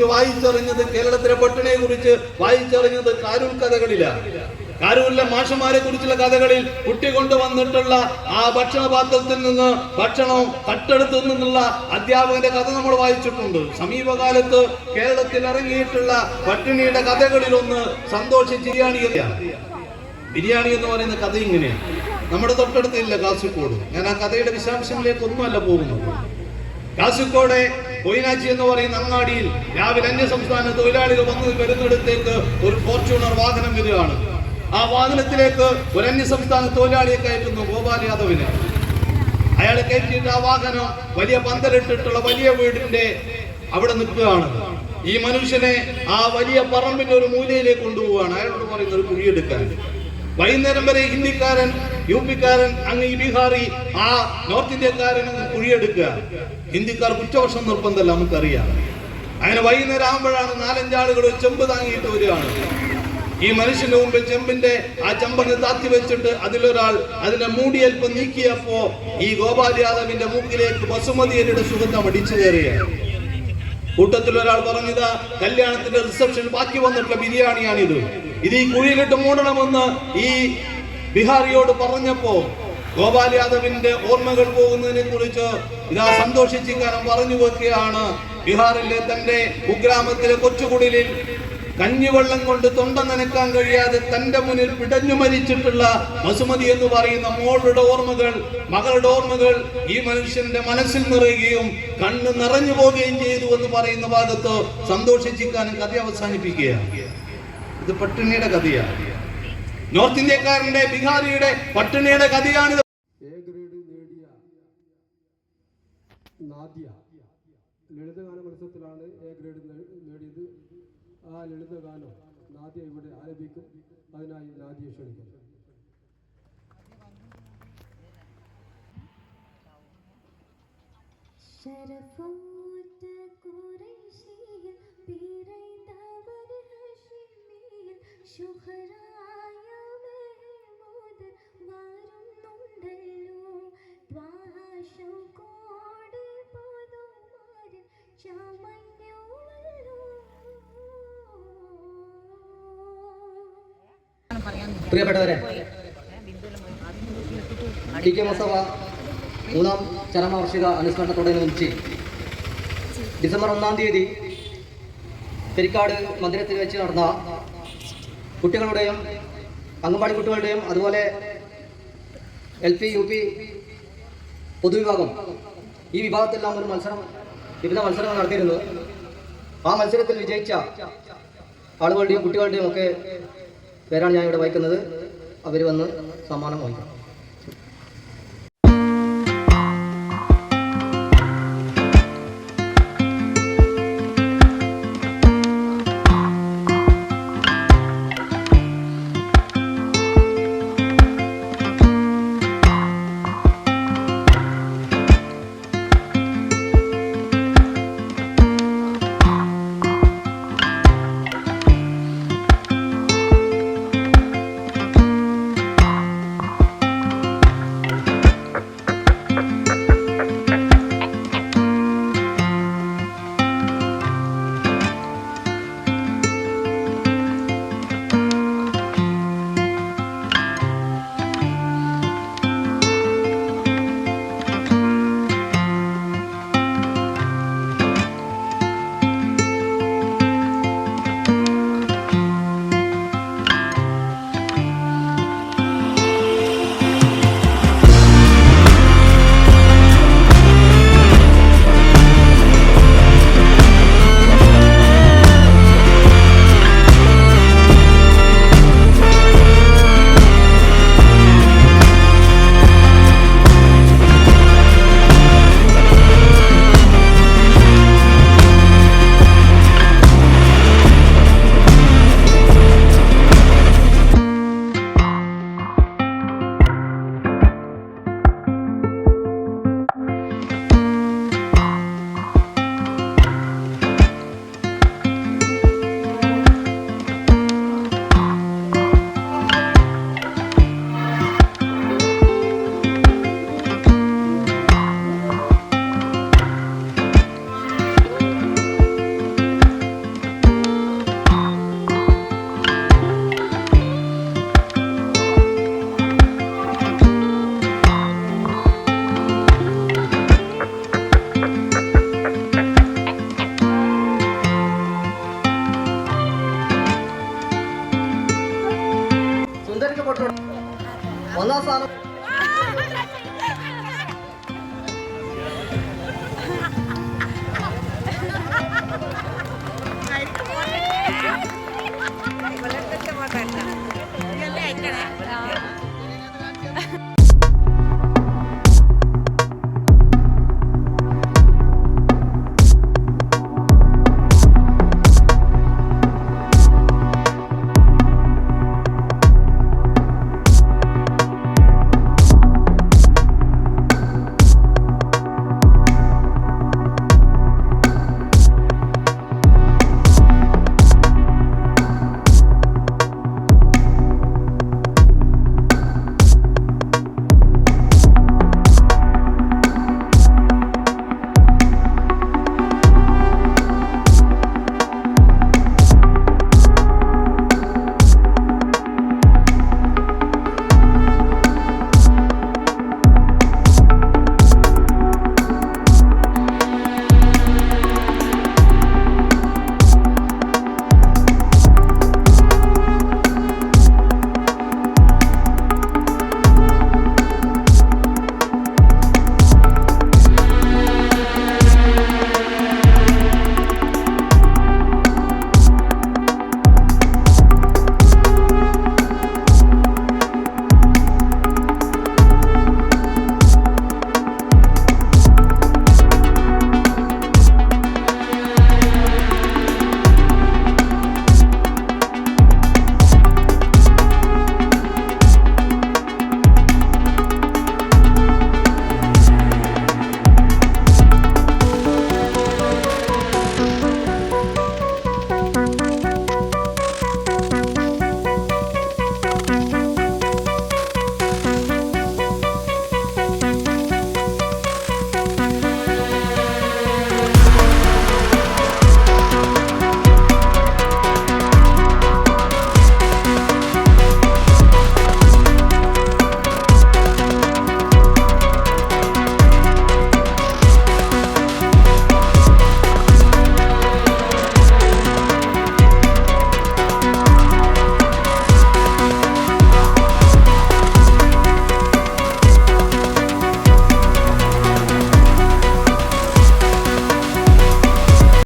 വായിച്ചറിഞ്ഞത് കേരളത്തിലെ പട്ടിണിയെ കുറിച്ച് വായിച്ചറിഞ്ഞത് കാരൂർ കഥകളിലാണ്. കാരൂരിലെ മാഷന്മാരെ കുറിച്ചുള്ള കഥകളിൽ കുട്ടി കൊണ്ടുവന്നിട്ടുള്ള ആ ഭക്ഷണപാത്രത്തിൽ നിന്ന് ഭക്ഷണം തട്ടെടുത്തു നിന്നുള്ള അധ്യാപകന്റെ കഥ നമ്മൾ വായിച്ചിട്ടുണ്ട്. സമീപകാലത്ത് കേരളത്തിൽ ഇറങ്ങിയിട്ടുള്ള പട്ടിണിയുടെ കഥകളിൽ ഒന്ന് സന്തോഷ് ബിരിയാണിയാണ്. ബിരിയാണി എന്ന് പറയുന്ന കഥ ഇങ്ങനെയാണ്. നമ്മുടെ തൊട്ടടുത്തില്ല കാസർഗോഡ്. ഞാൻ ആ കഥയുടെ വിശദാംശങ്ങളിലേക്ക് ഒന്നുമല്ല പോകുന്നത്. കാസർഗോഡ് കൊയിനാച്ചി എന്ന് പറയുന്ന അങ്ങാടിയിൽ രാവിലെ അന്യസംസ്ഥാന തൊഴിലാളികൾ വരുന്നിടത്തേക്ക് ഒരു ഫോർച്യൂണർ വാഹനം വരികയാണ്. ആ വാഹനത്തിലേക്ക് ഒരു അന്യസംസ്ഥാന തൊഴിലാളിയെ കയറ്റുന്നു, ഗോപാൽ യാദവിനെ. അയാളെ കയറ്റിയിട്ട് ആ വാഹനം വലിയ പന്തലിട്ടിട്ടുള്ള വലിയ വീടിന്റെ അവിടെ നിൽക്കുകയാണ്. ഈ മനുഷ്യനെ ആ വലിയ പറമ്പിന്റെ ഒരു മൂലയിലേക്ക് കൊണ്ടുപോവുകയാണ്. അയാളോട് പറയുന്നത് ഒരു കുഴിയെടുക്കാൻ. വൈകുന്നേരം വരെ ഹിന്ദിക്കാരൻ, യു പിക്കാരൻ, അങ്ങ് ഈ ബീഹാറി, ആ നോർത്ത് ഇന്ത്യക്കാരൻ കുഴിയെടുക്കുക. ഹിന്ദിക്കാർ കുറ്റവർഷം നിർബന്ധമല്ല, നമുക്കറിയാം. അങ്ങനെ വൈകുന്നേരം ആകുമ്പോഴാണ് 4-5 ആളുകൾ ചെമ്പ് താങ്ങിയിട്ട് വരികയാണ്. ഈ മനുഷ്യന്റെ മുമ്പിൽ ചെമ്പിന്റെ ആ ചെമ്പങ്ങ് താത്തി വെച്ചിട്ട് അതിലൊരാൾ അതിന്റെ മൂടിയൽപ്പം നീക്കിയപ്പോ ഈ ഗോപാൽ യാദവിന്റെ മൂക്കിലേക്ക് ബസുമതിയുടെ സുഗന്ധം അടിച്ചു കയറുകയാണ്. കൂട്ടത്തിൽ ഒരാൾ പറഞ്ഞത് കല്യാണത്തിന്റെ റിസപ്ഷൻ ബാക്കി വന്നിട്ടുള്ള ബിരിയാണിയാണിത്, ഇത് ഈ കുഴിയിലിട്ട് മൂടണമെന്ന് ഈ ബിഹാറിയോട് പറഞ്ഞപ്പോ ഗോപാൽ യാദവിന്റെ ഓർമ്മകൾ പോകുന്നതിനെ കുറിച്ച് ഇതാ സന്തോഷിച്ചിക്കാരം പറഞ്ഞു വെക്കുകയാണ്. ബീഹാറിലെ തന്റെ കുഗ്രാമത്തിലെ കൊച്ചുകുടിലിൽ കഞ്ഞിവെള്ളം കൊണ്ട് തൊണ്ട നനക്കാൻ കഴിയാതെ തന്റെ മുന്നിൽ പിടഞ്ഞു മരിച്ചിട്ടുള്ള ബസുമതി എന്ന് പറയുന്ന മോളുടെ ഓർമ്മകൾ, മകളുടെ ഓർമ്മകൾ ഈ മനുഷ്യന്റെ മനസ്സിൽ നിറയുകയും കണ്ണ് നിറഞ്ഞു പോവുകയും ചെയ്തു എന്ന് പറയുന്ന ഭാഗത്ത് സന്തോഷിച്ചിക്കാനും കഥ അവസാനിപ്പിക്കുകയാണ്. ഇത് പട്ടിണിയുടെ കഥയാണ്. നോർത്ത് ഇന്ത്യക്കാരന്റെ, ബിഹാരിയുടെ പട്ടിണിയുടെ കഥയാണിത്. എ ഗ്രേഡ് നേടിയ നാദിയ ലളിതഗാന മത്സരത്തിലാണ് എ ഗ്രേഡ് നേടിയത്. ആ ലളിതഗാനം നാദിയ ഇവിടെ ആലപിക്കും. അതിനായി നാദിയെ ക്ഷണിക്കും. പ്രിയപ്പെട്ടവരെ, ടി കെ മുസ്തഫ 3ാം ചരമവാർഷിക അനുസ്മരണത്തോടനുബന്ധിച്ച് ഡിസംബർ 1-ാം തീയതി പെരിക്കാട് മന്ദിരത്തിൽ വെച്ച് നടന്ന കുട്ടികളുടെയും അംഗൻവാടി കുട്ടികളുടെയും അതുപോലെ LP UP പൊതുവിഭാഗം ഈ വിഭാഗത്തിലെല്ലാം ഒരു വിവിധ മത്സരങ്ങൾ നടത്തിയിരുന്നു. ആ മത്സരത്തിൽ വിജയിച്ച ആളുകളുടെയും കുട്ടികളുടെയും ഒക്കെ പേരാണ് ഞാൻ ഇവിടെ വായിക്കുന്നത്. അവർ വന്ന് സമ്മാനം വാങ്ങിക്കും. സ്ഥാനം